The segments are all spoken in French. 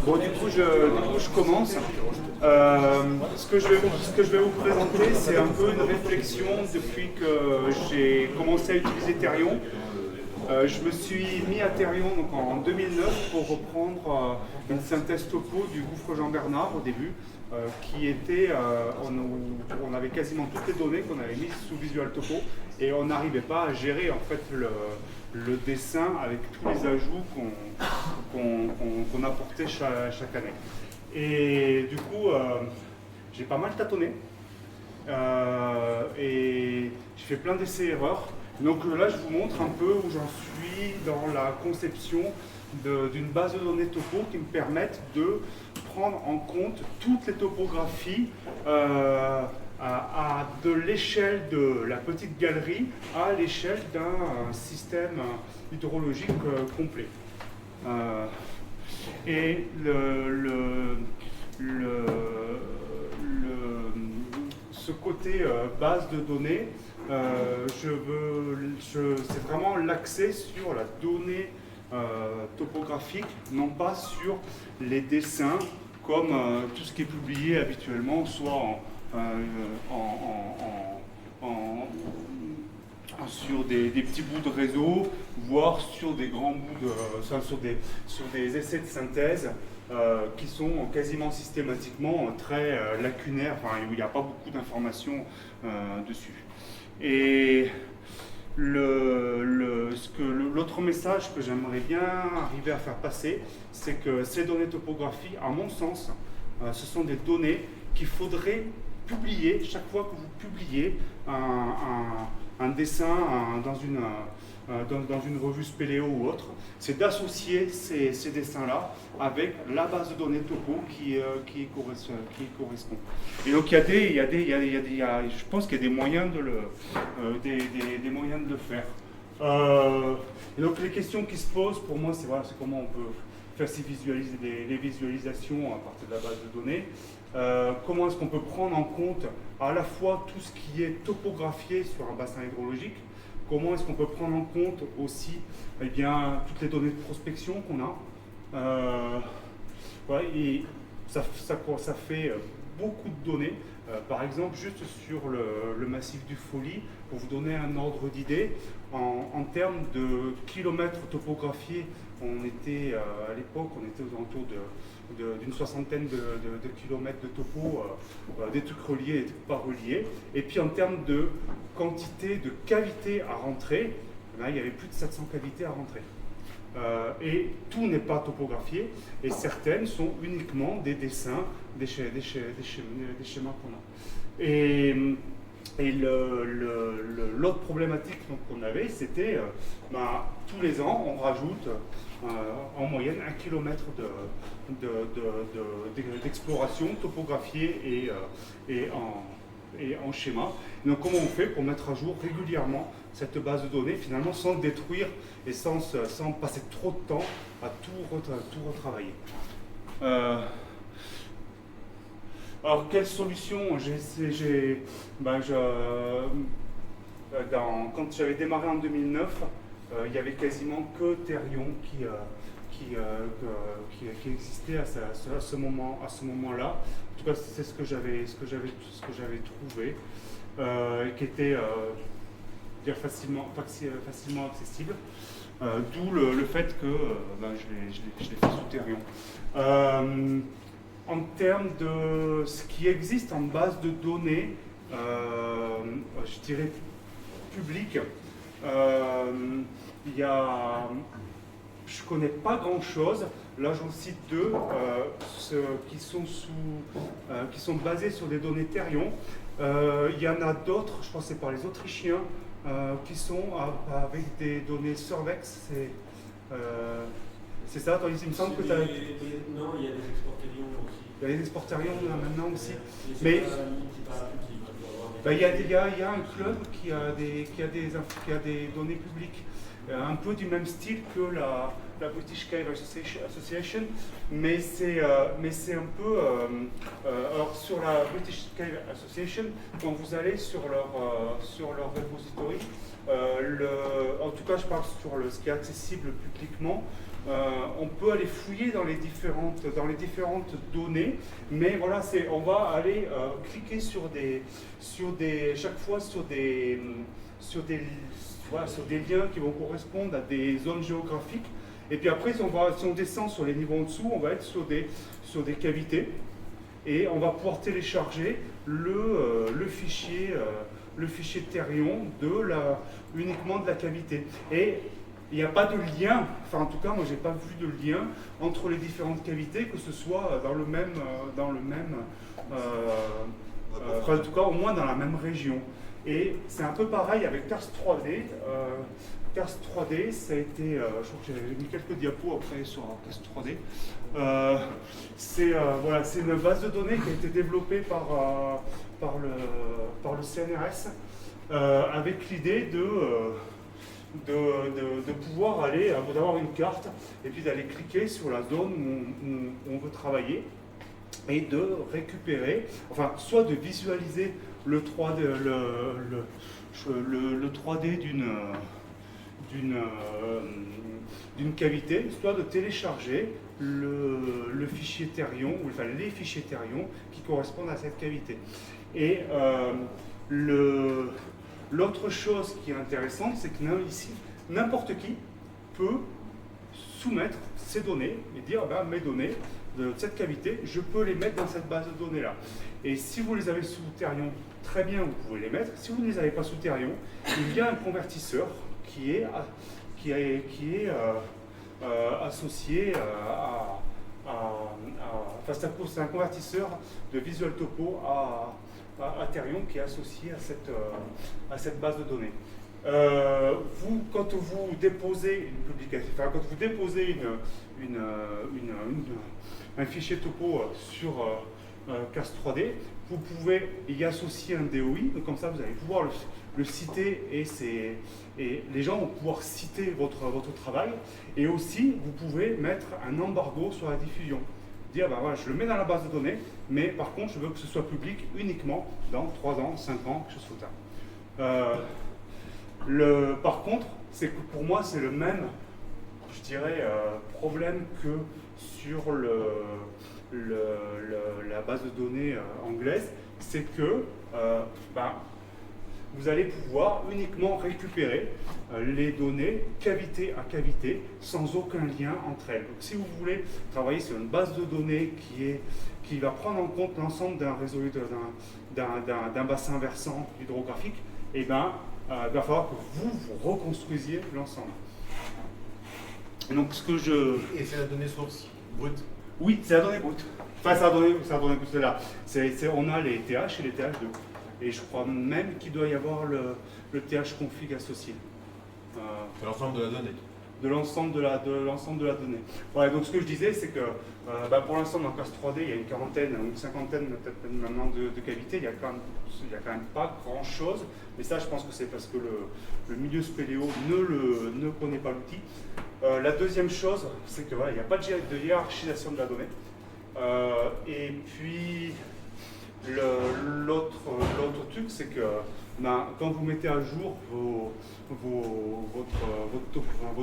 Bon, du coup, je commence. Ce que je vais vous présenter, c'est un peu une réflexion depuis que j'ai commencé à utiliser Therion. Je me suis mis à Therion donc, en 2009 pour reprendre une synthèse topo du gouffre Jean-Bernard au début, qui était, on avait quasiment toutes les données qu'on avait mises sous Visual Topo et on n'arrivait pas à gérer en fait le dessin avec tous les ajouts qu'on apportait chaque année. Et du coup, j'ai pas mal tâtonné et j'ai fait plein d'essais-erreurs. Donc là, je vous montre un peu où j'en suis dans la conception d'une base de données topo qui me permette de prendre en compte toutes les topographies de l'échelle de la petite galerie à l'échelle d'un système hydrologique complet. Et ce côté base de données, c'est vraiment l'accès sur la donnée topographique, non pas sur les dessins comme tout ce qui est publié habituellement, soit sur des petits bouts de réseau, voire sur des grands bouts sur des essais de synthèse qui sont quasiment systématiquement très lacunaires, enfin, où il n'y a pas beaucoup d'informations dessus. Et l'autre message que j'aimerais bien arriver à faire passer, c'est que ces données topographiques, à mon sens, ce sont des données qu'il faudrait publier chaque fois que vous publiez un dessin dans une revue Spéléo ou autre, c'est d'associer ces dessins-là avec la base de données topo qui correspond. Et donc je pense qu'il y a des moyens de le faire. Et donc les questions qui se posent pour moi, c'est comment on peut faire les visualisations à partir de la base de données. Comment est-ce qu'on peut prendre en compte à la fois tout ce qui est topographié sur un bassin hydrologique, comment est-ce qu'on peut prendre en compte aussi toutes les données de prospection qu'on a. Et ça fait beaucoup de données. Par exemple, juste sur le massif du Foli, pour vous donner un ordre d'idée, en termes de kilomètres topographiés, à l'époque, on était aux alentours d'une soixantaine de kilomètres de topo, des trucs reliés et des trucs pas reliés. Et puis en termes de quantité de cavités à rentrer, il y avait plus de 700 cavités à rentrer. Et tout n'est pas topographié, et certaines sont uniquement des dessins, des schémas qu'on a. Et l'autre problématique qu'on avait, c'était tous les ans, on rajoute en moyenne 1 km d'exploration topographiée et en schéma. Donc comment on fait pour mettre à jour régulièrement cette base de données, finalement sans détruire et sans passer trop de temps à tout retravailler. Alors quelle solution quand j'avais démarré en 2009, il n'y avait quasiment que Therion qui existait à ce moment-là. En tout cas, c'est ce que j'avais trouvé, qui était facilement accessible. D'où le fait que je l'ai fait sous Therion. En termes de ce qui existe en base de données, je dirais publique, je ne connais pas grand-chose. Là, j'en cite deux qui sont basés sur des données Therion. Il y en a d'autres, je pense que c'est par les Autrichiens, qui sont avec des données Survex. C'est ça, il me semble que tu as... Non, il y a des exports Therion aussi. Il y a des exports Therion maintenant aussi. Mais il y a un club qui a des données publiques, un peu du même style que la British Cave Association, mais c'est un peu... alors sur la British Cave Association, quand vous allez sur leur repository, en tout cas je parle sur ce qui est accessible publiquement, on peut aller fouiller dans les différentes données, mais voilà, on va aller cliquer chaque fois sur des liens qui vont correspondre à des zones géographiques. Et puis après, si on descend sur les niveaux en dessous, on va être sur des cavités et on va pouvoir télécharger le fichier Therion uniquement de la cavité. Et il n'y a pas de lien, enfin en tout cas moi j'ai pas vu de lien entre les différentes cavités, que ce soit dans le même enfin en tout cas au moins dans la même région. Et c'est un peu pareil avec Cars 3D. Cars 3D, ça a été, je crois que j'ai mis quelques diapos après sur Cars 3D. C'est une base de données qui a été développée par le CNRS avec l'idée de pouvoir aller, d'avoir une carte et puis d'aller cliquer sur la zone où on veut travailler et de récupérer, enfin soit de visualiser le 3D, le 3D d'une cavité, soit de télécharger le fichier Therion, ou enfin les fichiers Therion qui correspondent à cette cavité. Et l'autre chose qui est intéressante, c'est que ici, n'importe qui peut soumettre ses données et dire mes données de cette cavité, je peux les mettre dans cette base de données là. Et si vous les avez sous Therion, très bien, vous pouvez les mettre. Si vous ne les avez pas sous Therion, il y a un convertisseur qui est associé enfin c'est un convertisseur de Visual Topo à Therion qui est associé à cette base de données. Quand vous déposez une publication, enfin, quand vous déposez un fichier topo sur Cars 3D, vous pouvez y associer un DOI, donc comme ça vous allez pouvoir le citer et les gens vont pouvoir citer votre travail, et aussi vous pouvez mettre un embargo sur la diffusion. Dire voilà, je le mets dans la base de données, mais par contre je veux que ce soit public uniquement dans 3 ans, 5 ans, quelque chose comme ça. Par contre, c'est que pour moi c'est le même, je dirais, problème que sur la base de données anglaise, c'est que vous allez pouvoir uniquement récupérer les données cavité à cavité sans aucun lien entre elles. Donc si vous voulez travailler sur une base de données qui va prendre en compte l'ensemble d'un réseau d'un bassin versant hydrographique, il va falloir que vous reconstruisiez l'ensemble. Donc Et c'est la donnée source brute? Oui, c'est la donnée brute. Enfin, c'est la donnée brute là. On a les TH et les TH2. Et je crois même qu'il doit y avoir le TH config associé. C'est l'ensemble de la donnée. De l'ensemble de la donnée. Ouais, donc ce que je disais, c'est que pour l'instant dans Cars 3D, il y a une quarantaine ou une cinquantaine peut-être maintenant de cavités. Il n'y a quand même pas grand-chose. Mais ça, je pense que c'est parce que le milieu spéléo ne connaît pas l'outil. La deuxième chose, c'est que il n'y a pas de hiérarchisation de la donnée. Et puis l'autre truc, c'est que quand vous mettez à jour vos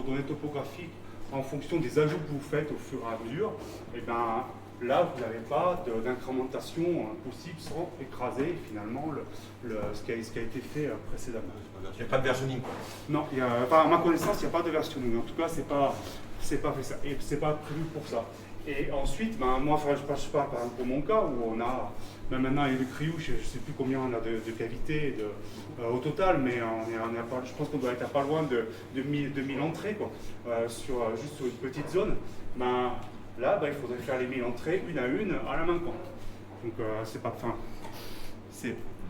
données topographiques en fonction des ajouts que vous faites au fur et à mesure, et là, vous n'avez pas d'incrémentation possible sans écraser finalement ce qui a été fait précédemment. Il n'y a pas de versionning, quoi. Non, à ma connaissance, il n'y a pas de versionning. En tout cas, c'est pas fait ça. Et c'est pas prévu pour ça. Et ensuite, moi, je parle par exemple pour mon cas, où on a, maintenant avec le CRIU, je ne sais plus combien on a de cavités au total, mais je pense qu'on doit être à pas loin de 1000 entrées, quoi, juste sur une petite zone. Là, il faudrait faire les 1000 entrées une à une à la main, quoi. Donc,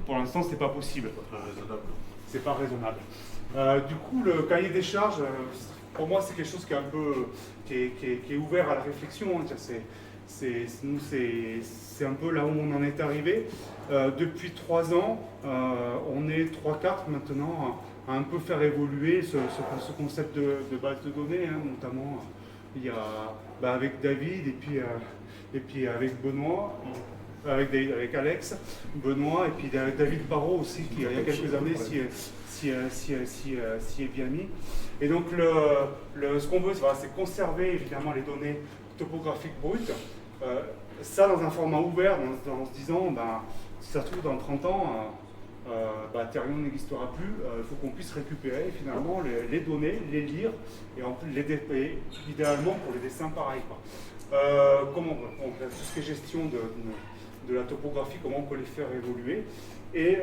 pour l'instant, c'est pas possible. C'est pas raisonnable. Du coup, le cahier des charges, pour moi, c'est quelque chose qui est un peu qui est ouvert à la réflexion. C'est un peu là où on en est arrivé. Depuis 3 ans, on est 3-4 maintenant à un peu faire évoluer ce concept de base de données, notamment il y a avec David et puis avec Benoît. avec Alex, Benoît et puis David Barrault aussi, qui il y a quelques années s'y est bien mis. Et donc ce qu'on veut, c'est conserver évidemment les données topographiques brutes, ça dans un format ouvert, en se disant, si ça se trouve dans 30 ans, Therion n'existera plus, il faut qu'on puisse récupérer finalement les données, les lire, et idéalement pour les dessins pareil. Comment tout ce qui est gestion de la topographie, comment on peut les faire évoluer, et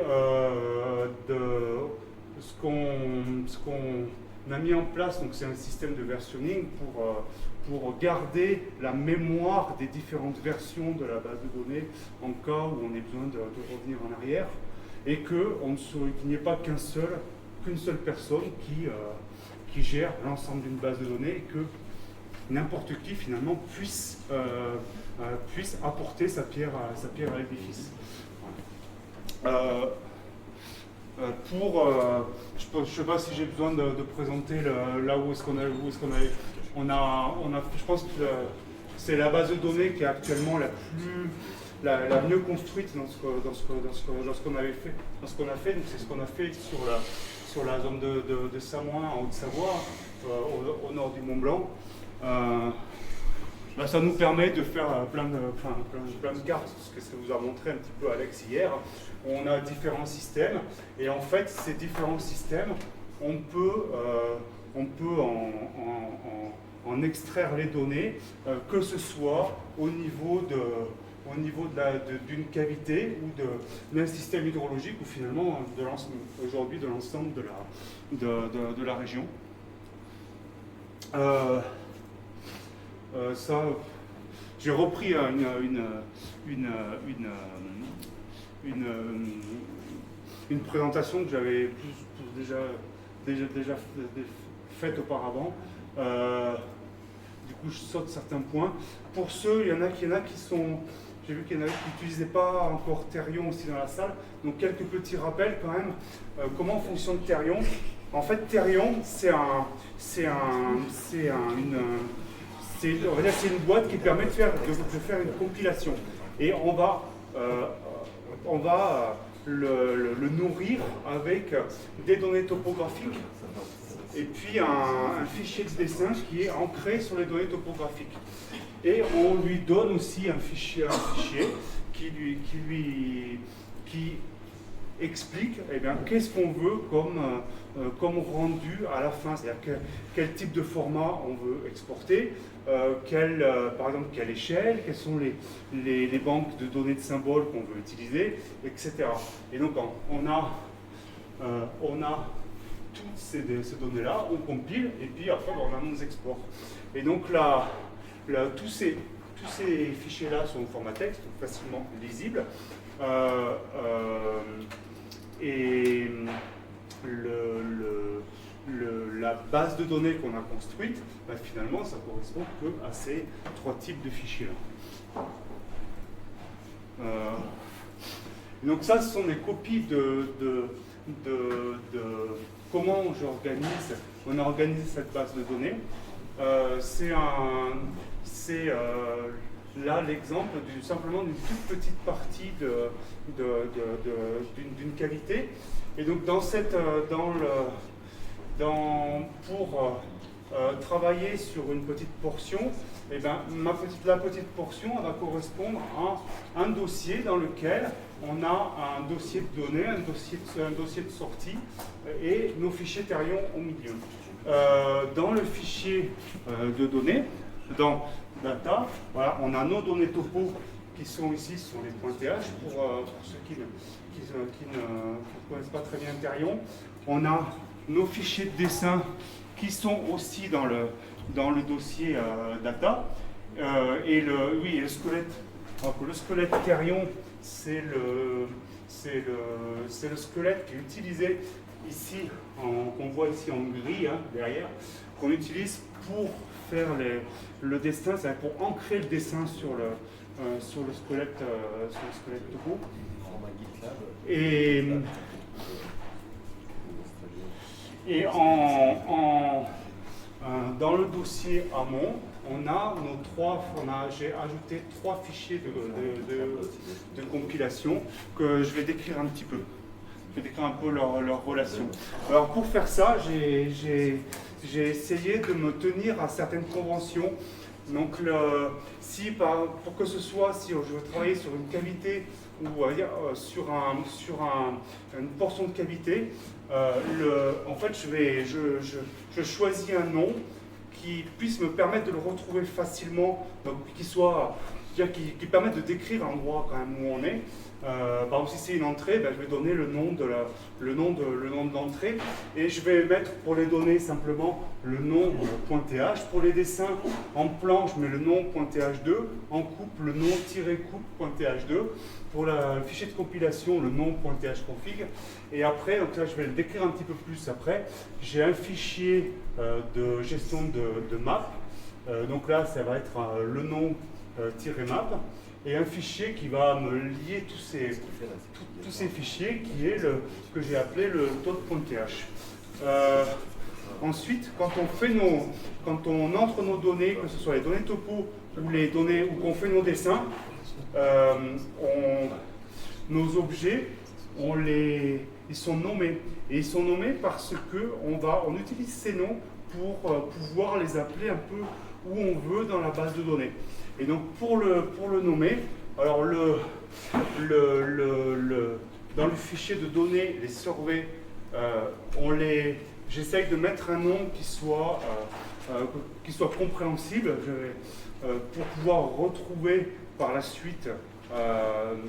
ce qu'on a mis en place, donc c'est un système de versionning pour garder la mémoire des différentes versions de la base de données en cas où on ait besoin de revenir en arrière, et qu'il n'y ait pas qu'une seule personne qui gère l'ensemble d'une base de données, et que n'importe qui finalement puisse apporter sa pierre à l'édifice. Je ne sais pas si j'ai besoin de présenter là où est-ce qu'on a, je pense que c'est la base de données qui est actuellement la mieux construite dans ce qu'on avait fait, dans ce qu'on a fait. Donc c'est ce qu'on a fait sur la zone de Samoin en Haute-Savoie, au nord du Mont Blanc. Ça nous permet de faire plein de cartes, ce que ça vous a montré un petit peu Alex hier. On a différents systèmes, et en fait ces différents systèmes, on peut en extraire les données, que ce soit au niveau d'une cavité ou d'un système hydrologique, ou finalement aujourd'hui de l'ensemble de la région. J'ai repris une présentation que j'avais déjà faite auparavant. Du coup, je saute certains points. Pour ceux, il y en a qui sont... J'ai vu qu'il y en avait qui n'utilisaient pas encore Therion aussi dans la salle. Donc quelques petits rappels quand même. Comment fonctionne Therion? En fait, Therion, c'est une boîte qui permet de faire une compilation. Et on va le nourrir avec des données topographiques et puis un fichier de dessin qui est ancré sur les données topographiques. Et on lui donne aussi un fichier qui explique qu'est-ce qu'on veut comme rendu à la fin, c'est-à-dire quel type de format on veut exporter, par exemple quelle échelle, quelles sont les banques de données de symboles qu'on veut utiliser, etc. Et donc on a toutes ces données-là, on compile, et puis après on a nos exports. Et donc tous ces fichiers-là sont au format texte, donc facilement lisibles. Et la base de données qu'on a construite, finalement, ça correspond que à ces trois types de fichiers-là. Donc ça, ce sont des copies de comment on a organisé cette base de données. Là, l'exemple simplement d'une toute petite partie d'une cavité. Et donc, pour travailler sur une petite portion, la petite portion elle va correspondre à un dossier dans lequel on a un dossier de données, un dossier de sortie et nos fichiers Therion au milieu. Dans le fichier de données, dans Data, voilà, on a nos données topo qui sont ici sur les points TH pour ceux qui ne connaissent pas très bien Therion. On a nos fichiers de dessin qui sont aussi dans le dossier Data. Et le squelette. Alors que le squelette Therion, c'est le squelette qui est utilisé ici, qu'on voit ici en gris derrière, qu'on utilise pour faire le dessin, c'est-à-dire pour ancrer le dessin sur le squelette topo. Et dans le dossier amont, j'ai ajouté 3 fichiers de compilation que je vais décrire un petit peu. Je vais décrire un peu leur relation. Alors pour faire ça, j'ai essayé de me tenir à certaines conventions. Donc pour que ce soit, si je veux travailler sur une cavité ou sur une portion de cavité, en fait je choisis un nom qui puisse me permettre de le retrouver facilement, donc qui permette de décrire l'endroit quand même où on est. Par exemple, si c'est une entrée, ben, je vais donner le nom de l'entrée et je vais mettre pour les données simplement le nom .th. Pour les dessins en plan, je mets le nom .th2, en coupe le nom -coupe.th2. Pour le fichier de compilation, le nom .thconfig. Et après, donc là je vais le décrire un petit peu plus après, j'ai un fichier de gestion de map. Donc là, ça va être le nom -map. Et un fichier qui va me lier tous ces fichiers, qui est ce que j'ai appelé le tot.th. Ensuite, quand on entre nos données, que ce soit les données topo ou qu'on fait nos dessins, nos objets, ils sont nommés. Et ils sont nommés parce qu'on utilise ces noms pour pouvoir les appeler un peu où on veut dans la base de données. Et donc pour le nommer, alors dans le fichier de données, les surveys, j'essaye de mettre un nom qui soit compréhensible pour pouvoir retrouver par la suite,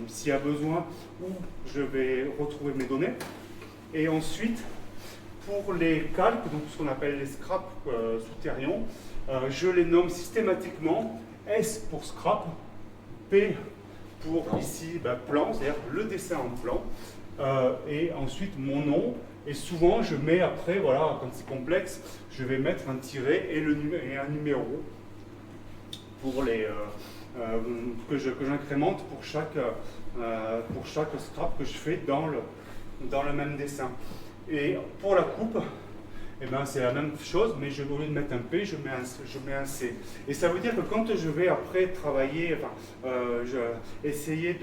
s'il y a besoin, où je vais retrouver mes données. Et ensuite, pour les calques, donc ce qu'on appelle les scraps souterrains, je les nomme systématiquement. S pour scrap, P pour ici plan, c'est-à-dire le dessin en plan, et ensuite mon nom. Et souvent je mets après, voilà, quand c'est complexe, je vais mettre un tiret et un numéro pour que j'incrémente pour chaque scrap que je fais dans le même dessin. Et pour la coupe, eh ben, c'est la même chose, mais au lieu de mettre un P, je mets un C. Et ça veut dire que quand je vais après travailler, essayer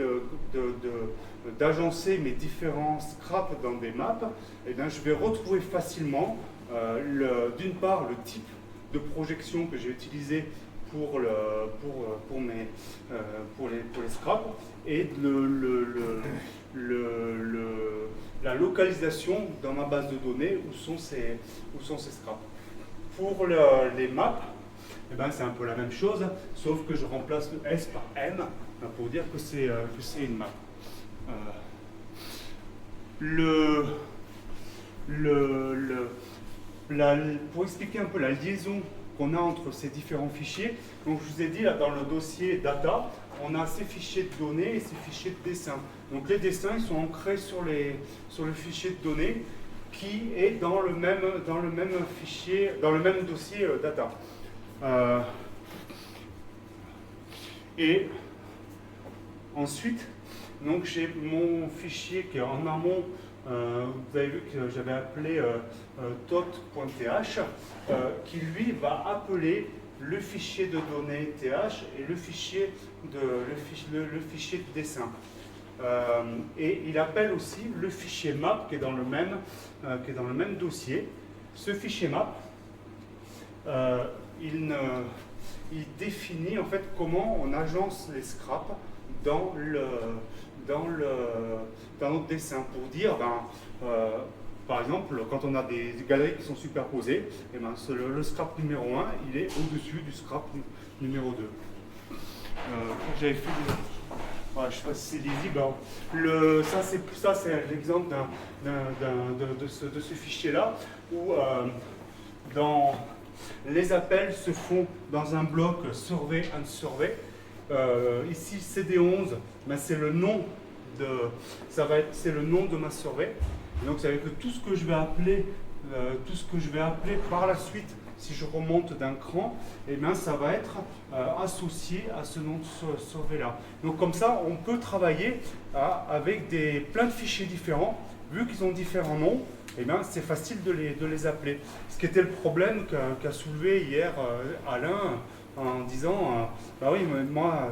d'agencer mes différents scraps dans des maps, eh bien, je vais retrouver facilement, d'une part, le type de projection que j'ai utilisé pour les scraps, et la localisation dans ma base de données où sont ces scraps. Pour les maps, eh ben, c'est un peu la même chose, sauf que je remplace le S par M pour dire que c'est une map. Pour expliquer un peu la liaison qu'on a entre ces différents fichiers, donc je vous ai dit là dans le dossier data, on a ces fichiers de données et ces fichiers de dessin. Donc les dessins ils sont ancrés sur le fichier de données qui est dans le même fichier, dans le même dossier data. Et ensuite, donc j'ai mon fichier qui est en amont. Vous avez vu que j'avais appelé tot.th, qui lui va appeler le fichier de données th et le fichier de dessin. Et il appelle aussi le fichier map qui est dans le même dossier. Ce fichier map, il définit en fait comment on agence les scraps dans notre dessin, pour dire, par exemple, quand on a des galeries qui sont superposées, eh ben, le scrap numéro 1, il est au-dessus du scrap numéro 2. J'avais fait voilà, je ne sais pas si c'est lisible. Ça c'est l'exemple de ce fichier-là, où les appels se font dans un bloc survey and survey. Ici CD11, ben, c'est le nom de ma survey. Et donc ça veut dire que tout ce que je vais appeler par la suite, si je remonte d'un cran, eh bien, ça va être associé à ce nom de survey-là. Donc comme ça, on peut travailler avec plein de fichiers différents. Vu qu'ils ont différents noms, eh bien, c'est facile de les appeler. Ce qui était le problème qu'a soulevé hier Alain, en disant bah oui, mais moi,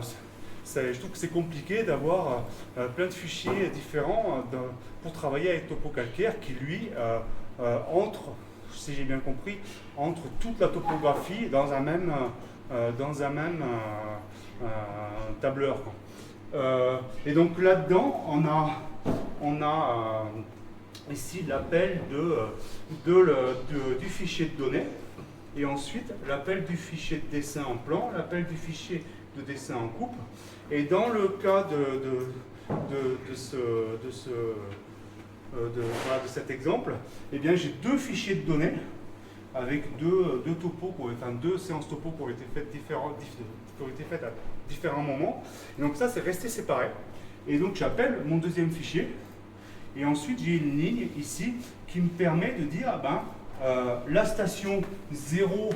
je trouve que c'est compliqué d'avoir plein de fichiers différents pour travailler avec Topo Calcaire qui, lui, entre, si j'ai bien compris, entre toute la topographie dans un même tableur. Et donc là-dedans, on a ici l'appel du fichier de données, et ensuite l'appel du fichier de dessin en plan, l'appel du fichier de dessin en coupe. Et dans le cas de cet exemple, eh bien j'ai deux fichiers de données avec deux topos, enfin deux séances topo qui ont été faites à différents moments. Et donc ça, c'est resté séparé. Et donc j'appelle mon deuxième fichier. Et ensuite, j'ai une ligne ici qui me permet de dire, la station 0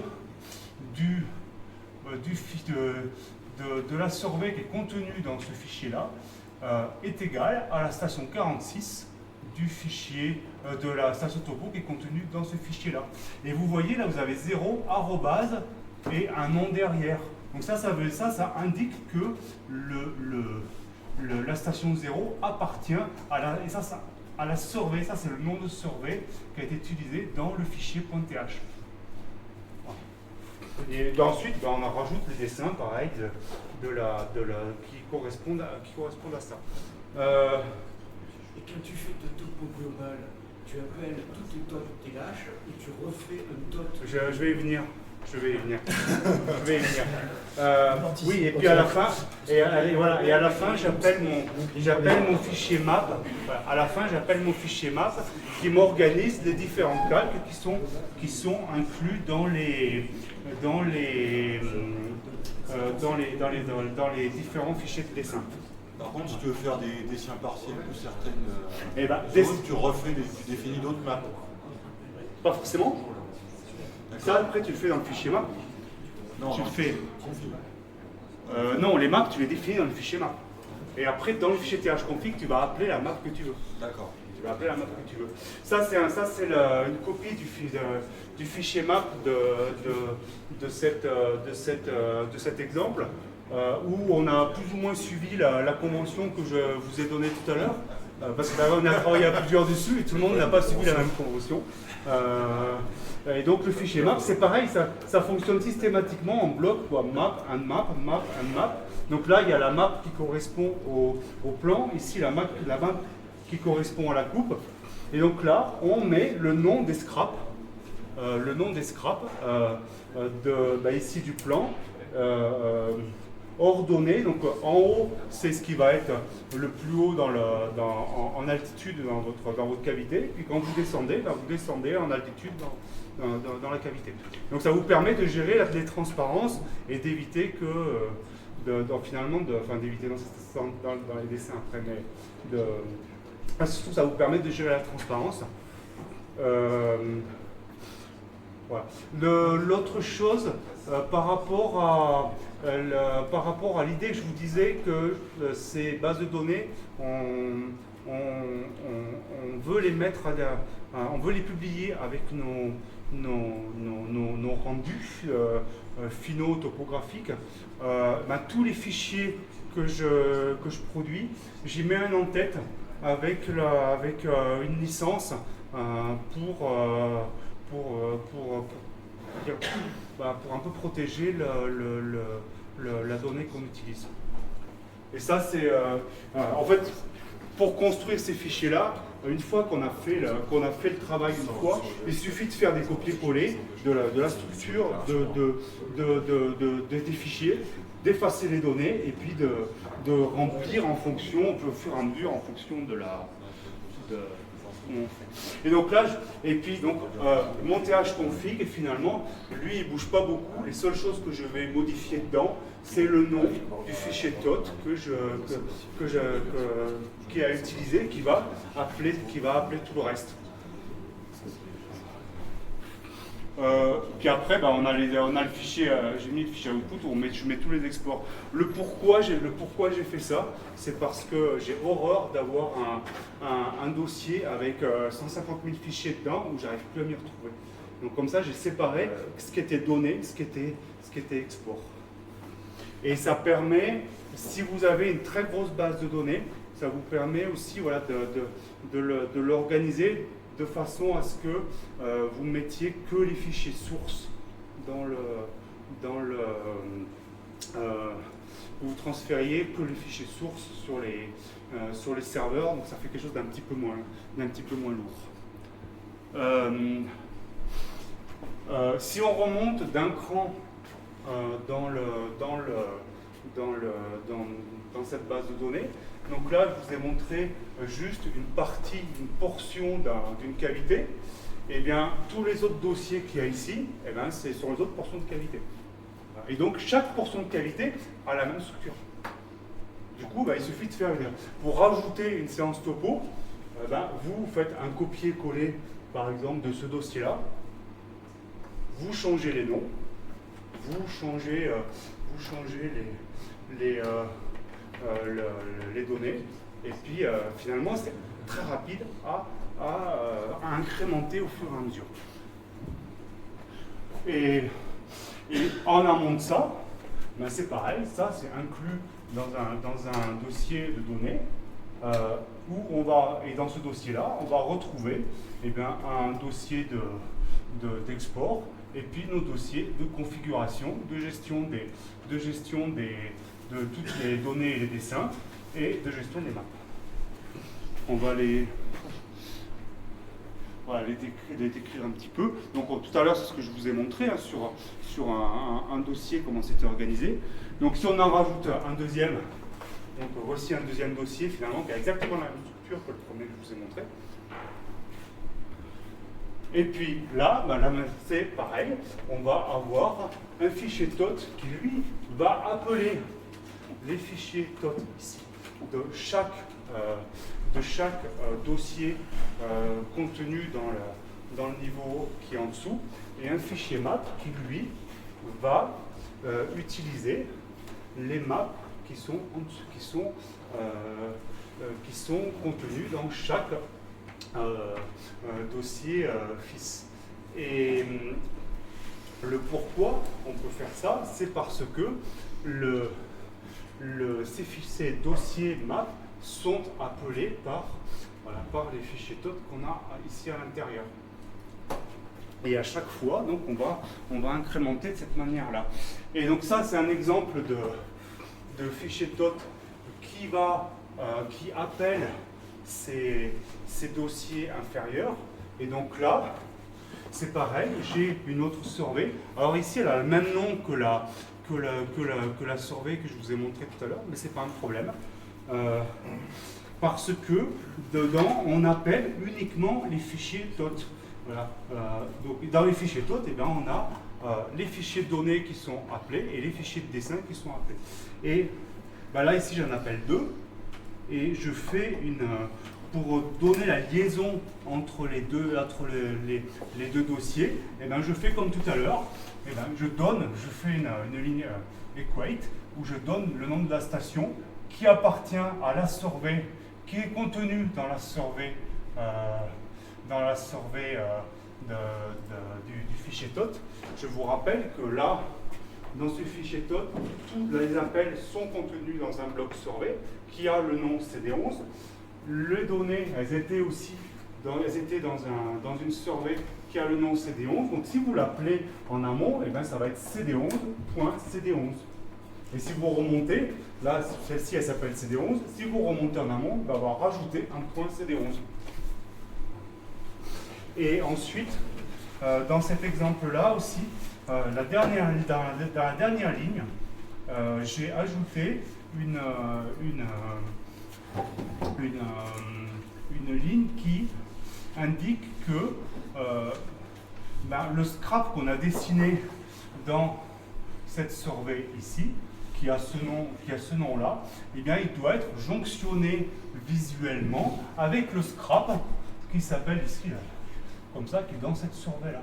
de la survey qui est contenue dans ce fichier-là est égale à la station 46 du fichier de la station topo qui est contenue dans ce fichier-là. Et vous voyez, là, vous avez 0, arrobase et un nom derrière. Donc ça indique que la station 0 appartient à la survey. Ça, c'est le nom de survey qui a été utilisé dans le fichier .th. Et ensuite, on en rajoute les dessins, pareil, qui correspondent à ça. Et quand tu fais de topo global, tu appelles toutes les tops TH et tu refais un tot. Je vais y venir. Oui, et puis à la fin, j'appelle mon fichier map. À la fin, j'appelle mon fichier map qui m'organise les différents calques qui sont inclus dans les différents fichiers de dessin. Par contre, si tu veux faire des dessins partiels de certaines zones, tu définis d'autres maps. Pas forcément. Ça, après, tu le fais dans le fichier map. Non, tu le fais. Non, les maps, tu les définis dans le fichier map. Et après, dans le fichier thconfig, tu vas appeler la map que tu veux. D'accord. Tu vas appeler la map que tu veux. Ça, c'est une copie du fichier map de cet exemple, où on a plus ou moins suivi la convention que je vous ai donnée tout à l'heure. Parce qu'on a travaillé à plusieurs dessus et tout le monde n'a pas suivi la même convention. Et donc le fichier map, c'est pareil, ça fonctionne systématiquement en bloc, quoi. Map, un map, map, un map. Donc là, il y a la map qui correspond au plan, ici la map qui correspond à la coupe. Et donc là, on met le nom des scraps, ici du plan, ordonné. Donc en haut, c'est ce qui va être le plus haut en altitude dans votre cavité. Puis quand vous descendez en altitude dans la cavité. Donc ça vous permet de gérer les transparences et d'éviter d'éviter dans les dessins après, mais surtout ça vous permet de gérer la transparence. Voilà. L'autre chose, par rapport à l'idée que je vous disais que ces bases de données, on veut les mettre on veut les publier avec nos rendus finaux topographiques. Tous les fichiers que je produis, j'y mets un en-tête avec une licence pour un peu protéger la donnée qu'on utilise. Et ça, c'est en fait, pour construire ces fichiers-là, une fois qu'on a fait le travail une fois, il suffit de faire des copier-coller de la structure des fichiers, d'effacer les données et puis de remplir au fur et à mesure en fonction de et donc là, mon thconfig, et finalement, lui, il ne bouge pas beaucoup. Les seules choses que je vais modifier dedans, c'est le nom du fichier tot qui a utilisé, qui va appeler tout le reste. Puis après, on a le fichier, j'ai mis le fichier output où je mets tous les exports. Le pourquoi j'ai fait ça, c'est parce que j'ai horreur d'avoir un dossier avec 150 000 fichiers dedans où j'arrive plus à m'y retrouver. Donc comme ça, j'ai séparé ce qui était donné, ce qui était export. Et ça permet, si vous avez une très grosse base de données, ça vous permet aussi voilà, de l'organiser de façon à ce que vous mettiez que les fichiers sources vous transfériez que les fichiers sources sur les serveurs, donc ça fait quelque chose d'un petit peu moins lourd. Si on remonte d'un cran dans cette base de données, donc là je vous ai montré juste une portion d'une cavité, et bien tous les autres dossiers qu'il y a ici, eh bien, c'est sur les autres portions de cavité. Et donc chaque portion de cavité a la même structure. Du coup, il suffit de faire pour rajouter une séance topo, vous faites un copier-coller par exemple de ce dossier-là, vous changez les noms, vous changez les données, et puis finalement c'est très rapide à incrémenter au fur et à mesure. Et en amont de ça, c'est pareil, ça c'est inclus dans un dossier de données où et dans ce dossier-là, on va retrouver un dossier d'export et puis nos dossiers de configuration, de gestion de toutes les données et les dessins et de gestion des maps. On va les décrire un petit peu. Donc tout à l'heure, c'est ce que je vous ai montré sur un dossier, comment c'était organisé. Donc si on en rajoute un deuxième, donc voici un deuxième dossier finalement qui a exactement la même structure que le premier que je vous ai montré. Et puis là, c'est pareil, on va avoir un fichier TOT qui lui va appeler les fichiers TOT ici de chaque dossier contenu dans le niveau qui est en dessous, et un fichier map qui lui va utiliser les maps qui sont contenus dans chaque dossier fils. Et le pourquoi on peut faire ça, c'est parce que ces dossiers map sont appelés par les fichiers TOT qu'on a ici à l'intérieur. Et à chaque fois, donc, on va incrémenter de cette manière-là. Et donc ça, c'est un exemple de fichier TOT qui appelle ces dossiers inférieurs. Et donc là, c'est pareil, j'ai une autre survey. Alors ici, elle a le même nom que la survey que je vous ai montré tout à l'heure, mais c'est pas un problème. Parce que dedans, on appelle uniquement les fichiers TOT. Voilà. Donc, dans les fichiers TOT, on a les fichiers de données qui sont appelés et les fichiers de dessin qui sont appelés. Et là, ici, j'en appelle deux. Et je fais pour donner la liaison entre les deux dossiers, je fais comme tout à l'heure. Je fais une ligne equate où je donne le nom de la station qui appartient à la survey, qui est contenue dans la survey, du fichier TOT. Je vous rappelle que là, dans ce fichier TOT, tous les appels sont contenus dans un bloc survey qui a le nom CD11. Les données, elles étaient dans une survey qui a le nom CD11. Donc si vous l'appelez en amont, ça va être CD11.CD11. Et si vous remontez, là, celle-ci, elle s'appelle CD11. Si vous remontez en amont, on va rajouter un point CD11. Et ensuite, dans cet exemple-là aussi, dans la dernière ligne, j'ai ajouté une ligne qui indique que le scrap qu'on a dessiné dans cette survey ici, qui a ce nom-là, il doit être jonctionné visuellement avec le scrap qui s'appelle ici, là, comme ça, qui est dans cette survey-là.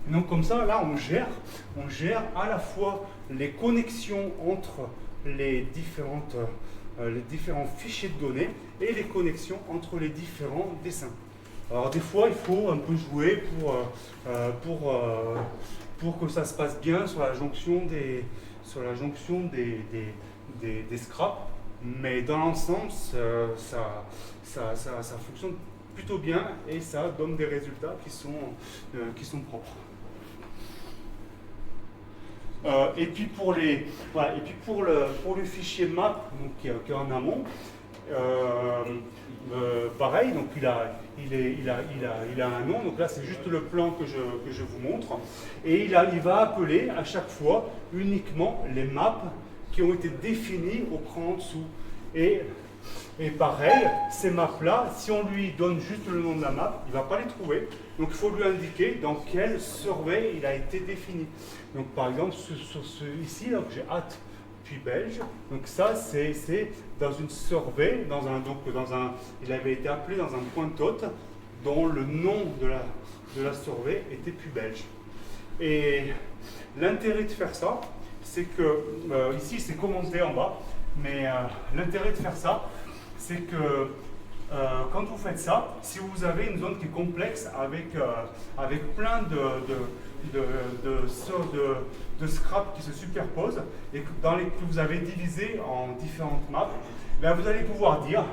Et donc comme ça, là, on gère à la fois les connexions entre les différents fichiers de données et les connexions entre les différents dessins. Alors des fois, il faut un peu jouer pour que ça se passe bien sur la jonction jonction des scraps, mais dans l'ensemble, ça fonctionne plutôt bien et ça donne des résultats qui sont propres. Et puis pour le fichier map donc, qui est en amont, pareil, donc il a un nom, donc là c'est juste le plan que je vous montre, et il va appeler à chaque fois uniquement les maps qui ont été définies au cran en dessous. Et pareil, ces maps-là, si on lui donne juste le nom de la map, il ne va pas les trouver. Donc il faut lui indiquer dans quel survey il a été défini. Donc par exemple, sur ici, j'ai hâte puis belge. Donc ça, c'est dans une survey, il avait été appelé dans un point tot dont le nom de la survey était puis belge. Et l'intérêt de faire ça, c'est que, ici c'est commenté en bas, mais l'intérêt de faire ça, c'est que quand vous faites ça, si vous avez une zone qui est complexe avec plein de scraps qui se superposent et que vous avez divisé en différentes maps, ben vous allez pouvoir dire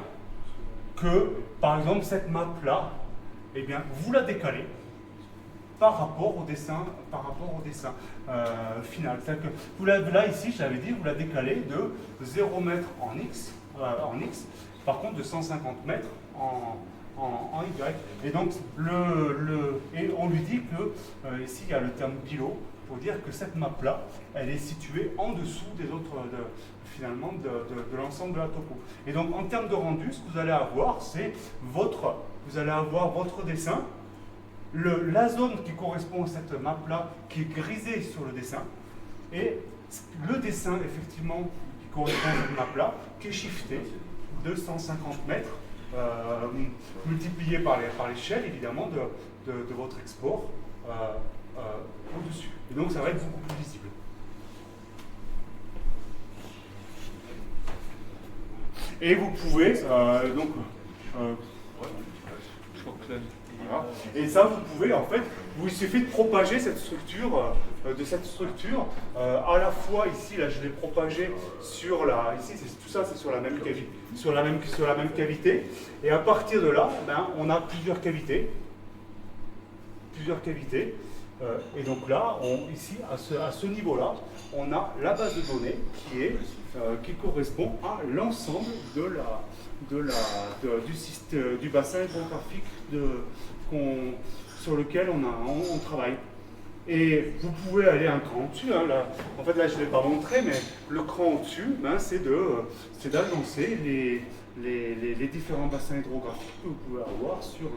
que, par exemple, cette map-là, eh bien, vous la décalez par rapport au dessin final. C'est-à-dire que là, ici, je l'avais dit, vous la décalez de 0 m en X, par contre de 150 mètres en Y. Et donc, et on lui dit que, ici, il y a le terme below, pour dire que cette map-là, elle est située en dessous des autres, finalement, de l'ensemble de la topo. Et donc, en termes de rendu, ce que vous allez avoir, c'est vous allez avoir votre dessin, la zone qui correspond à cette map-là, qui est grisée sur le dessin, et le dessin, effectivement, qui correspond à cette map-là, qui est shifté de 150 mètres, multiplié par l'échelle, évidemment, de votre export au-dessus. Et donc, ça va être beaucoup plus visible. Et vous pouvez, voilà. Et ça, vous pouvez, en fait, il suffit de propager cette structure, à la fois, ici, là, je l'ai propagé sur ici, tout ça, c'est sur la même cavité, sur la même cavité, et à partir de là, ben, on a plusieurs cavités, et donc là, ici, à ce niveau-là, on a la base de données qui correspond à l'ensemble du bassin hydrographique sur lequel on travaille. Et vous pouvez aller un cran au-dessus. Hein, là. En fait, là, je ne l'ai pas montré, mais le cran au-dessus, ben, c'est d'annoncer les différents bassins hydrographiques que vous pouvez avoir sur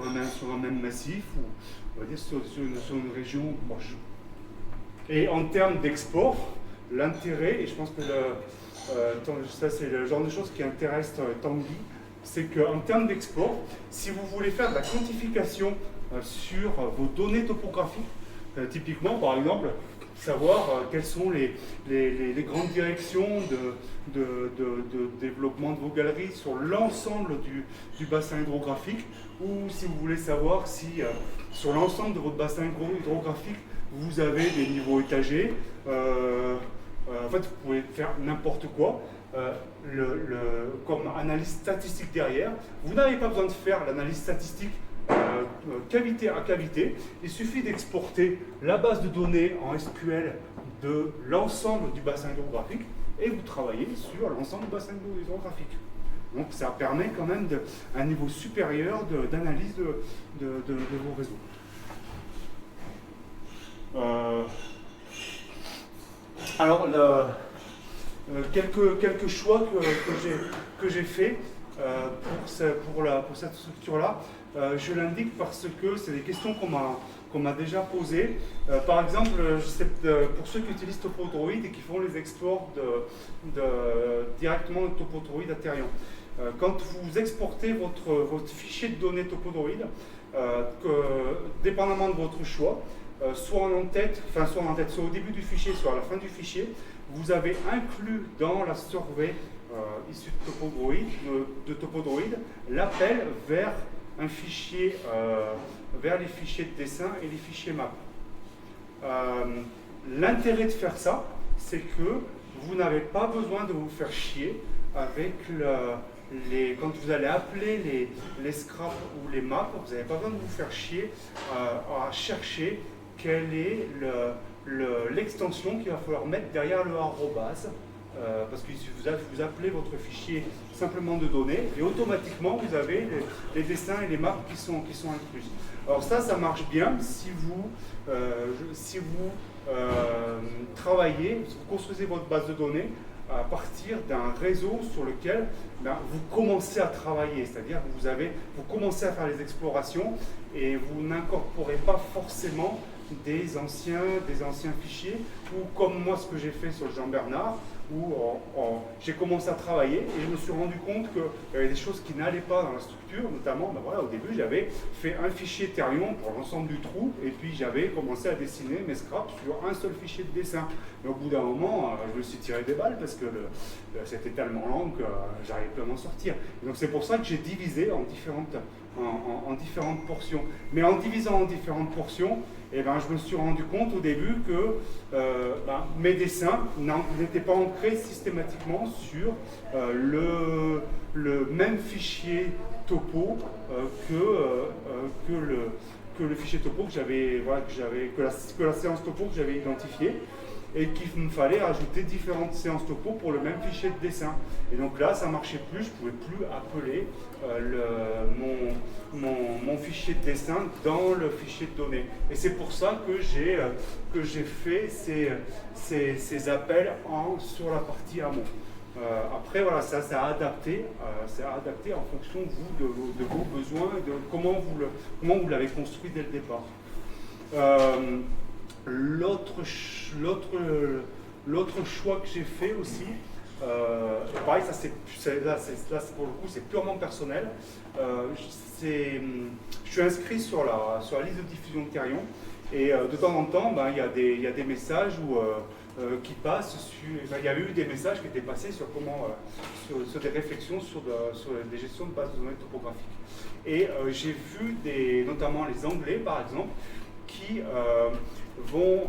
un même massif, ou on va dire sur une région proche. Et en termes d'export, l'intérêt, et je pense que ça c'est le genre de choses qui intéresse Tanguy, c'est qu'en termes d'export, si vous voulez faire de la quantification sur vos données topographiques, typiquement par exemple, savoir quelles sont les grandes directions de développement de vos galeries sur l'ensemble du bassin hydrographique, ou si vous voulez savoir si sur l'ensemble de votre bassin hydrographique vous avez des niveaux étagés, en fait vous pouvez faire n'importe quoi. Comme analyse statistique derrière, vous n'avez pas besoin de faire l'analyse statistique cavité à cavité, il suffit d'exporter la base de données en SQL de l'ensemble du bassin hydrographique et vous travaillez sur l'ensemble du bassin hydrographique. Donc ça permet quand même un niveau supérieur d'analyse de vos réseaux. Alors, quelques choix que j'ai fait pour cette structure-là, je l'indique parce que c'est des questions qu'on m'a déjà posées. Par exemple, pour ceux qui utilisent TopoDroid et qui font les exports directement de TopoDroid à Therion, quand vous exportez votre fichier de données TopoDroid, dépendamment de votre choix, soit en tête, soit au début du fichier, soit à la fin du fichier, vous avez inclus dans la survey issue de TopoDroid l'appel vers un fichier, vers les fichiers de dessin et les fichiers map. L'intérêt de faire ça, c'est que vous n'avez pas besoin de vous faire chier avec quand vous allez appeler les scraps ou les maps, vous n'avez pas besoin de vous faire chier à chercher quelle est l'extension qu'il va falloir mettre derrière le arrobase. Parce que vous appelez votre fichier simplement de données et automatiquement vous avez les dessins et les maps qui sont inclus. Alors ça marche bien si vous travaillez, si vous construisez votre base de données à partir d'un réseau sur lequel vous commencez à travailler, c'est-à-dire que vous commencez à faire les explorations et vous n'incorporez pas forcément des anciens fichiers, ou comme moi ce que j'ai fait sur Jean Bernard, où j'ai commencé à travailler et je me suis rendu compte qu'il y avait des choses qui n'allaient pas dans la structure, notamment au début j'avais fait un fichier Therion pour l'ensemble du trou et puis j'avais commencé à dessiner mes scraps sur un seul fichier de dessin. Mais au bout d'un moment, je me suis tiré des balles parce que c'était tellement lent que j'arrivais plus à m'en sortir. Et donc c'est pour ça que j'ai divisé en différentes portions. Mais en divisant en différentes portions, je me suis rendu compte au début que mes dessins n'étaient pas ancrés systématiquement sur le même fichier topo que le fichier topo que la séance topo que j'avais identifiée, et qu'il me fallait ajouter différentes séances topo pour le même fichier de dessin. Et donc là, ça marchait plus, je ne pouvais plus appeler mon fichier de dessin dans le fichier de données. Et c'est pour ça que j'ai fait ces appels sur la partie amont. Après, voilà, ça c'est à adapter en fonction de vos besoins et de comment vous l'avez construit dès le départ. L'autre choix que j'ai fait aussi, pareil, là pour le coup c'est purement personnel. Je suis inscrit sur la liste de diffusion de Therion et de temps en temps il y a des messages qui passent il y a eu des messages qui étaient passés sur sur des réflexions sur des gestions de bases de données topographiques. Et j'ai vu notamment les Anglais par exemple qui vont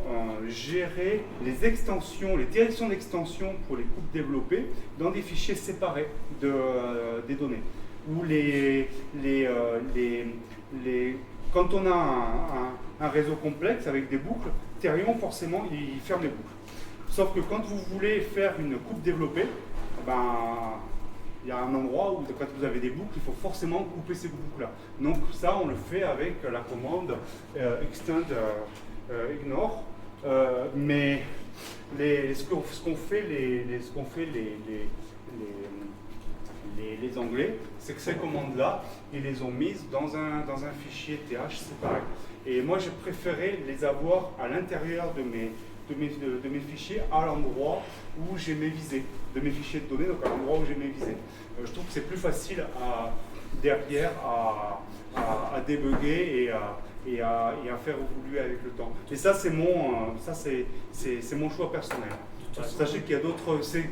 gérer les extensions, les directions d'extension pour les coupes développées dans des fichiers séparés des données. Où quand on a un réseau complexe avec des boucles, Therion forcément il ferme les boucles. Sauf que quand vous voulez faire une coupe développée, il y a un endroit où quand vous avez des boucles, il faut forcément couper ces boucles-là. Donc ça, on le fait avec la commande extend ignore. Mais ce qu'ont fait les Anglais, c'est que ces commandes-là, ils les ont mises dans un fichier TH séparé. Et moi, j'ai préféré les avoir à l'intérieur de mes fichiers, à l'endroit où j'ai mes visées, de mes fichiers de données, donc à l'endroit où j'ai mes visées. Je trouve que c'est plus facile derrière à débugger et à faire évoluer avec le temps. Et ça, c'est mon choix personnel. Sachez qu'il y a d'autres... Si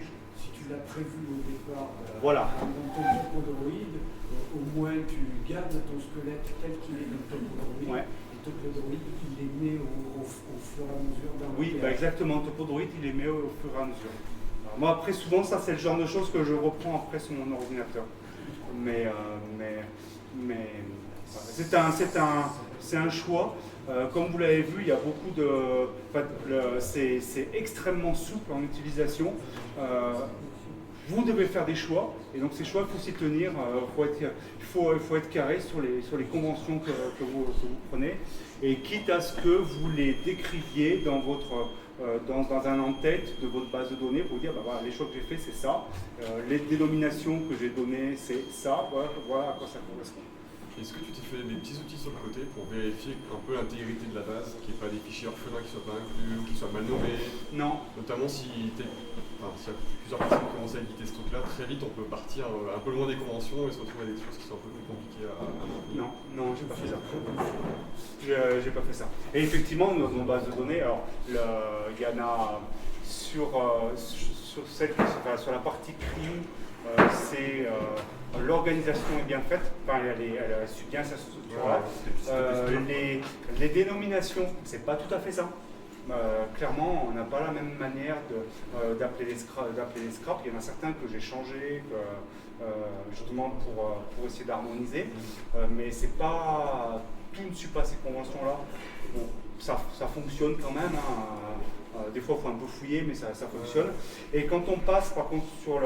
tu l'as prévu au départ voilà. dans ton topodroïde, au moins tu gardes ton squelette tel qu'il est dans ton topodroïde. Ouais. Et topodroïde, il les met au fur et à mesure dans le Oui, exactement. Topodroïde, il les met au fur et à mesure. Alors, moi, après, souvent, ça, c'est le genre de choses que je reprends après sur mon ordinateur. Mais c'est un choix. Comme vous l'avez vu, il y a beaucoup c'est extrêmement souple en utilisation. Vous devez faire des choix, et donc ces choix, il faut s'y tenir. Il faut être carré sur les conventions que vous prenez, et quitte à ce que vous les décriviez dans un en-tête de votre base de données pour dire voilà, les choix que j'ai faits, c'est ça, les dénominations que j'ai données, c'est ça, voilà à quoi ça correspond. Est-ce que tu t'es fait des petits outils sur le côté pour vérifier un peu l'intégrité de la base, qu'il n'y ait pas des fichiers orphelins qui ne soient pas inclus ou qui soient mal nommés? Non. Notamment s'il y a plusieurs personnes qui commencent à éditer ce truc-là, très vite on peut partir un peu loin des conventions et se retrouver avec des choses qui sont un peu plus compliquées à maintenir. Non, j'ai pas fait ça. J'ai pas fait ça. Et effectivement, dans nos bases de données, alors il y en a sur la partie CRIU, l'organisation est bien faite, enfin, elle suit bien sa structure. Les dénominations, c'est pas tout à fait ça. clairement, on n'a pas la même manière d'appeler les scraps. Il y en a certains que j'ai changés justement pour essayer d'harmoniser, mais c'est pas, tout ne suit pas ces conventions-là. Bon, ça fonctionne quand même. Des fois, il faut un peu fouiller, mais ça fonctionne. Et quand on passe, par contre, sur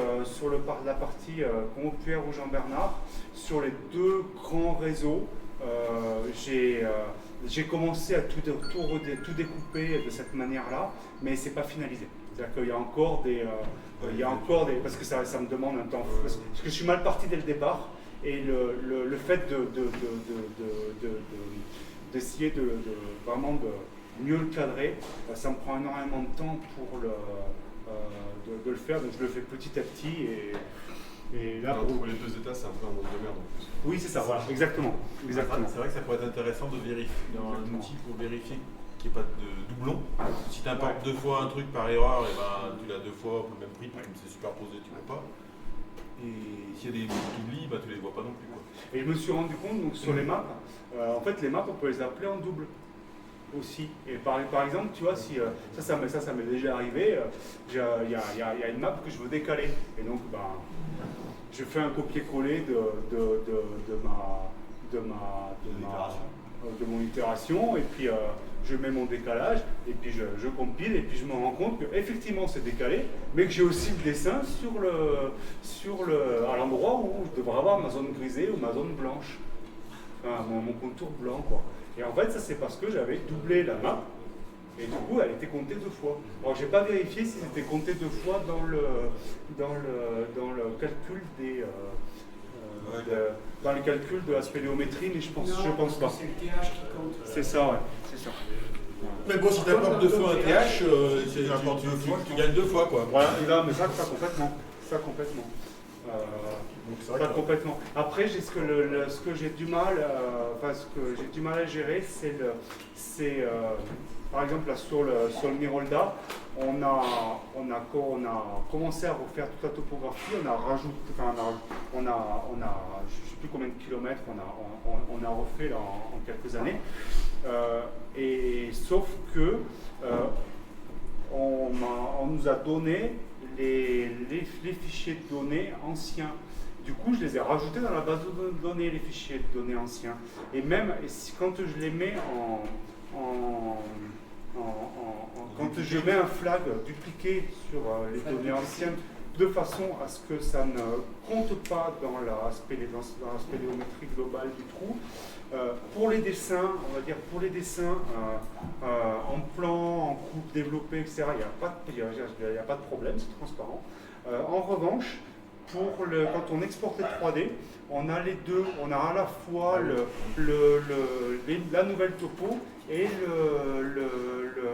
la partie Combeau-Puer ou Jean-Bernard, sur les deux grands réseaux, j'ai commencé à tout découper de cette manière-là, mais c'est pas finalisé. C'est-à-dire qu'il y a encore des, parce que ça me demande un temps, parce que je suis mal parti dès le départ, et le fait d'essayer vraiment de mieux le cadrer, ça me prend énormément de temps pour de le faire, donc je le fais petit à petit. Et là, pour les deux états, c'est un peu un monde de merde en plus. Oui, c'est ça, voilà, exactement. C'est vrai que ça pourrait être intéressant de vérifier dans un outil pour vérifier qu'il n'y ait pas de doublon. Si tu importes deux fois un truc par erreur, et ben, tu l'as deux fois pour le même prix, comme c'est superposé, tu ne vois pas. Et s'il y a des oublis, tu ne les vois pas non plus. Quoi. Et je me suis rendu compte, donc, sur les maps, en fait, les maps, on peut les appeler en double aussi. Et par exemple, tu vois, si ça m'est déjà arrivé, il y a une map que je veux décaler. Et donc, je fais un copier-coller de mon itération, et puis je mets mon décalage, et puis je compile, et puis je me rends compte qu'effectivement c'est décalé, mais que j'ai aussi le dessin à l'endroit où je devrais avoir ma zone grisée ou ma zone blanche, enfin mon contour blanc, quoi. Et en fait, ça c'est parce que j'avais doublé la map, et du coup elle était comptée deux fois. Alors j'ai pas vérifié si c'était compté deux fois dans le calcul dans les calculs de la spéléométrie, mais je pense pas. C'est le TH qui compte. C'est ça, ouais, c'est ça. Mais bon, si tu apportes deux fois un TH, tu gagnes deux fois, quoi. Voilà, et là, mais ça complètement. Complètement. Après, ce que j'ai du mal, à gérer, c'est par exemple là sur le Mirolda, on a commencé à refaire toute la topographie, on a rajouté, je ne sais plus combien de kilomètres on a refait là, en quelques années, et sauf que on nous a donné les fichiers de données anciens. Du coup, je les ai rajoutés dans la base de données, les fichiers de données anciens. Et même quand je les mets quand je mets un flag dupliqué sur les données anciennes, de façon à ce que ça ne compte pas dans la spéléométrie globale du trou, pour les dessins, on va dire pour les dessins en plan, en coupe développée, etc., il n'y a pas de problème, c'est transparent. En revanche, quand on exporte les 3D, on a les deux, on a à la fois la nouvelle topo et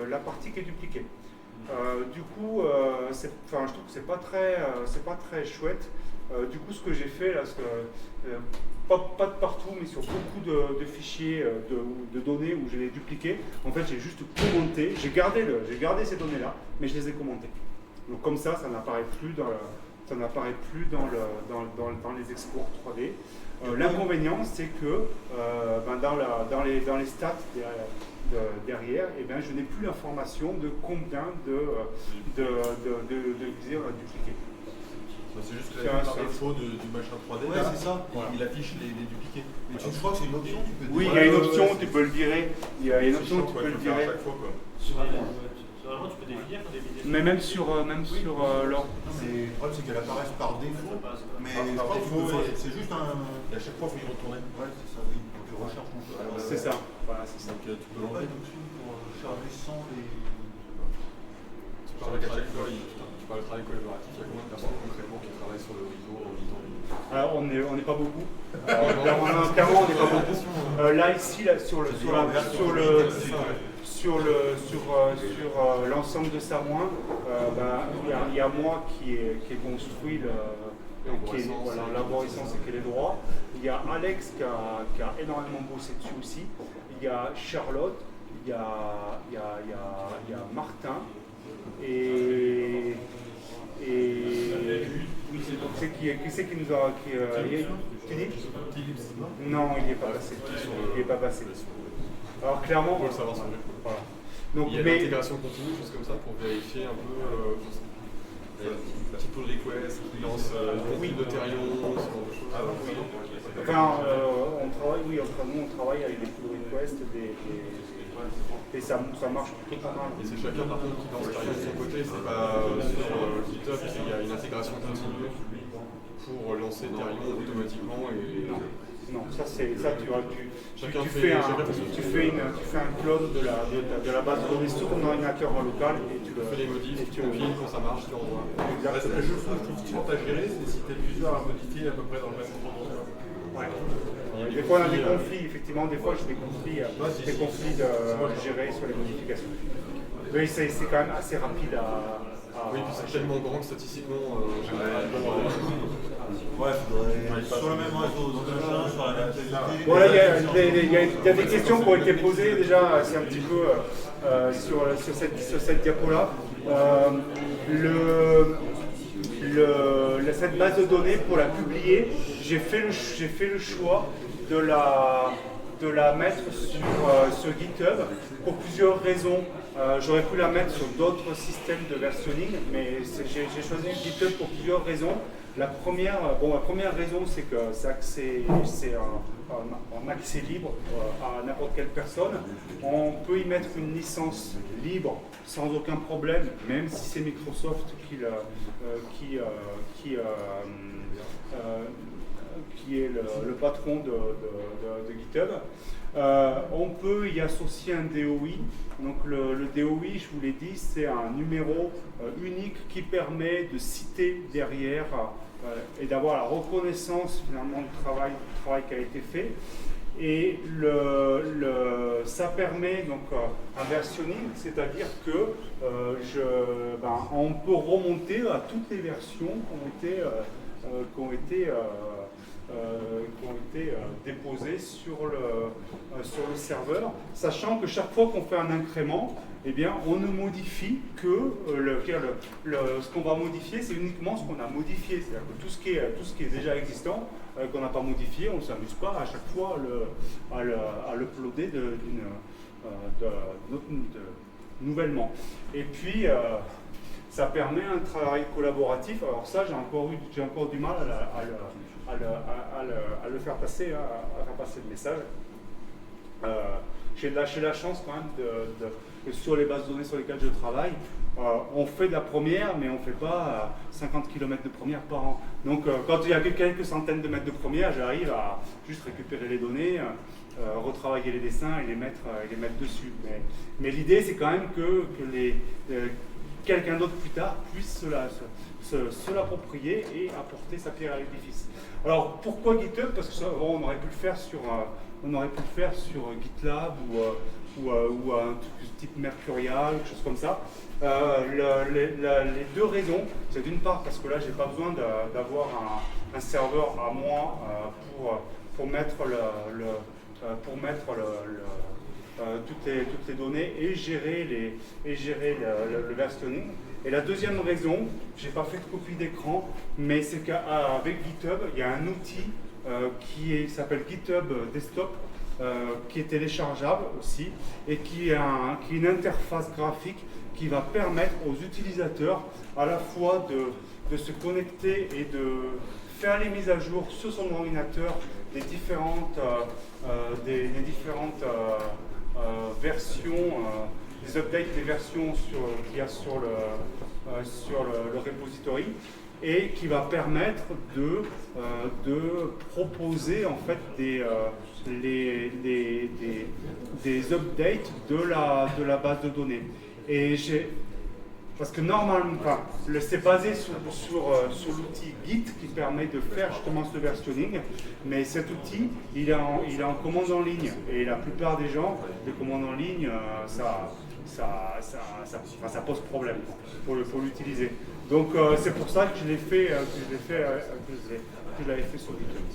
la partie qui est dupliquée. Du coup, je trouve que c'est pas très chouette. Du coup, ce que j'ai fait là, pas de partout, mais sur beaucoup de fichiers de données où je les ai dupliqués, en fait, j'ai juste commenté. J'ai gardé ces données-là, mais je les ai commentées. Donc comme ça n'apparaît plus dans les exports 3D. L'inconvénient, c'est que dans les stats derrière, je n'ai plus l'information de combien de glisères dupliquées. C'est juste que par défaut du machin 3D, ouais, c'est ça. Il affiche les dupliqués. Mais tu crois que c'est une option, tu peux Oui, il y a une option, tu peux le virer. Il y a une option, tu peux le virer. Vraiment, tu peux définir quand des mais même sur leur. Le problème, c'est qu'elle apparaisse par défaut. Mais je crois que c'est juste un. Et à chaque fois, il faut y retourner. Ouais, c'est ça, oui. Donc tu recherches ton peu. C'est ça. Voilà, c'est ça. Donc tu peux pas l'enlever. une option pour charger sans les. Tu parles qu'à chaque fois, tu parles de travail collaboratif, il y a combien de personnes concrètement qui travaillent sur le réseau en disant. Alors, on n'est pas beaucoup. Clairement, on n'est pas beaucoup. Là, ici, sur l'ensemble de Samoin, il y a moi qui ai construit l'arborescence et qui est les droits. Il y a Alex qui a énormément bossé dessus aussi. Il y a Charlotte, il y a Martin et qui c'est qui nous a. Tu dis ? Non, il n'y est pas passé. Alors clairement. On peut le savoir sur voilà. Donc, il y a l'intégration continue, choses comme ça, pour vérifier un peu petit pull request qui lance d'Ethereum, ce genre de choses. Enfin, on travaille avec des pull requests, et ça marche plutôt pas mal. Et c'est chacun par contre qui lance Ethereum de son côté, c'est pas sur GitHub qu'il y a une intégration continue pour lancer Ethereum automatiquement et. Non, ça tu fais un clone de la base de données sur ton ordinateur local et tu fais les modifs, tu compiles quand ça marche, tu envoies. Exactement. La chose que je trouve simple à gérer, c'est si tu as plusieurs à modifier à peu près dans le même endroit. Ouais. Des fois on a des conflits, effectivement, des fois j'ai des conflits de gérer sur les modifications. Mais c'est quand même assez rapide à. Oui, puis c'est tellement grand que statistiquement, Ouais, sur le même réseau, sur la même qualité. Voilà, il y a des questions qui ont été posées déjà, c'est un petit peu sur cette diapo-là. Cette base de données, pour la publier, j'ai fait le choix de la mettre sur GitHub pour plusieurs raisons. J'aurais pu la mettre sur d'autres systèmes de versionning, mais j'ai choisi GitHub pour plusieurs raisons. La première raison, c'est que c'est un accès libre à n'importe quelle personne. On peut y mettre une licence libre sans aucun problème, même si c'est Microsoft qui est le patron de GitHub. On peut y associer un DOI. Donc le DOI, je vous l'ai dit, c'est un numéro unique qui permet de citer derrière et d'avoir la reconnaissance finalement du travail qui a été fait. Et ça permet donc un versionning, c'est-à-dire que on peut remonter à toutes les versions qui ont été déposées sur le serveur, sachant que chaque fois qu'on fait un incrément, eh bien, on ne modifie que ce qu'on va modifier, c'est uniquement ce qu'on a modifié. C'est-à-dire que tout ce qui est déjà existant, qu'on n'a pas modifié, on ne s'amuse pas à chaque fois à l'uploader nouvellement. Et puis, ça permet un travail collaboratif. Alors ça, j'ai encore du mal à le faire passer, à faire passer le message. J'ai la chance quand même que sur les bases de données sur lesquelles je travaille, on fait de la première, mais on ne fait pas 50 km de première par an. Donc quand il y a quelques centaines de mètres de première, j'arrive à juste récupérer les données, retravailler les dessins et les mettre dessus. Mais l'idée, c'est quand même que quelqu'un d'autre plus tard puisse se l'approprier et apporter sa pierre à l'édifice. Alors pourquoi GitHub? Parce que on aurait pu le faire sur GitLab ou un truc type Mercurial, quelque chose comme ça. Les deux raisons, c'est d'une part parce que là j'ai pas besoin d'avoir un serveur à moi pour mettre toutes les données et gérer le versionning. Et la deuxième raison, j'ai pas fait de copie d'écran, mais c'est qu'avec GitHub, il y a un outil qui s'appelle GitHub Desktop, qui est téléchargeable aussi, et qui a une interface graphique qui va permettre aux utilisateurs à la fois de se connecter et de faire les mises à jour sur son ordinateur des différentes versions, des updates des versions qu'il y a sur le repository, et qui va permettre de proposer en fait des updates de la base de données. Parce que normalement, c'est basé sur l'outil Git qui permet de faire justement ce versionning, mais cet outil, il est en commande en ligne, et la plupart des gens, les commandes en ligne, ça pose problème pour l'utiliser. Donc c'est pour ça que je l'avais fait sur GitHub.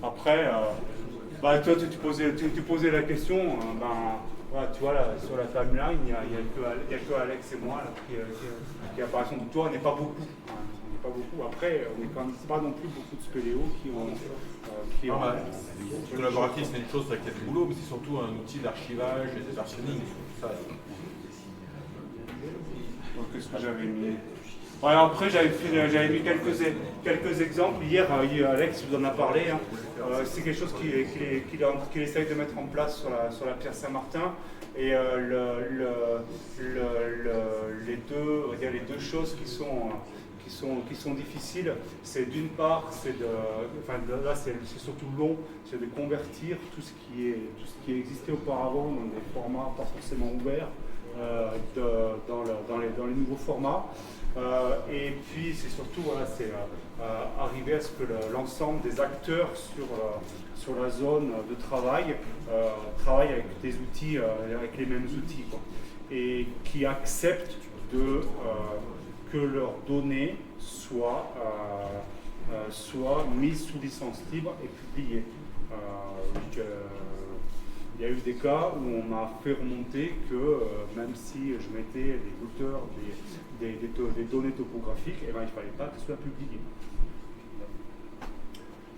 Après, toi tu posais la question, voilà, tu vois là, sur la timeline, il n'y a que Alex et moi là, qui apparaissent. Donc toi, on n'est pas beaucoup. pas beaucoup. Après, on n'est quand même pas non plus beaucoup de spéléos qui ont... Le collaboratif, c'est une chose, c'est qu'il y a du boulot, mais c'est surtout un outil d'archivage et de versionning. Qu'est-ce que j'avais mis? Après, j'avais mis quelques exemples. Hier, Alex vous en a parlé. Hein. C'est quelque chose qu'il essaye de mettre en place sur la pierre Saint-Martin. Et les deux choses qui sont difficiles, c'est d'une part, là c'est surtout long, c'est de convertir tout ce qui existait auparavant dans des formats pas forcément ouverts dans les nouveaux formats. Et puis c'est surtout arriver à ce que l'ensemble des acteurs sur la zone de travail travaillent avec des outils, avec les mêmes outils, quoi, et qui acceptent que leurs données soient mises sous licence libre et publiées. Il y a eu des cas où on m'a fait remonter que même si je mettais les routeurs des données topographiques, il ne fallait pas qu'elles soient publiées.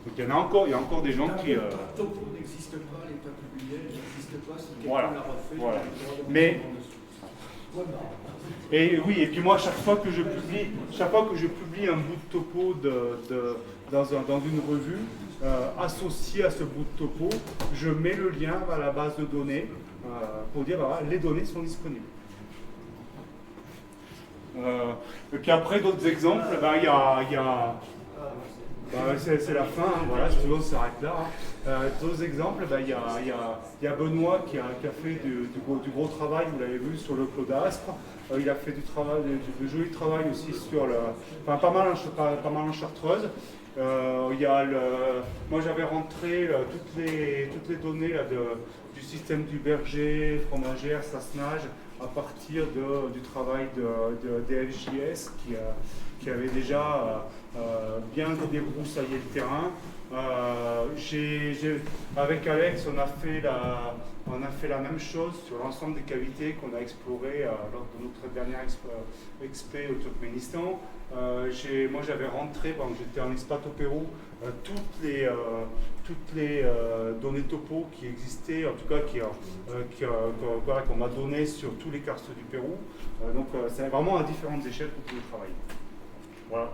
Donc il y a encore des gens qui... Le topo n'existe pas, elle n'est pas publiée, elle n'existe pas, si quelqu'un l'a refait, voilà. Mais... Et oui, et puis moi, chaque fois que je publie un bout de topo dans une revue, associé à ce bout de topo, je mets le lien à la base de données pour dire les données sont disponibles. Et puis après, d'autres exemples, c'est la fin, hein, voilà, si on s'arrête là. Hein. D'autres exemples, il y a Benoît qui a fait du gros travail, vous l'avez vu, sur le Clos d'Aspre. Il a fait du joli travail aussi sur pas mal en Chartreuse. Moi j'avais rentré toutes les données du système du berger, fromagère, Sassenage, à partir du travail de DFJS qui avait déjà bien débroussaillé le terrain. Avec Alex, on a fait la même chose sur l'ensemble des cavités qu'on a explorées lors de notre dernière expé au Turkménistan. Moi j'avais rentré, quand j'étais en expat au Pérou, toutes les données topo qui existaient, en tout cas qu'on m'a donné sur tous les karstes du Pérou. Donc c'est vraiment à différentes échelles que vous pouvez travailler. Voilà.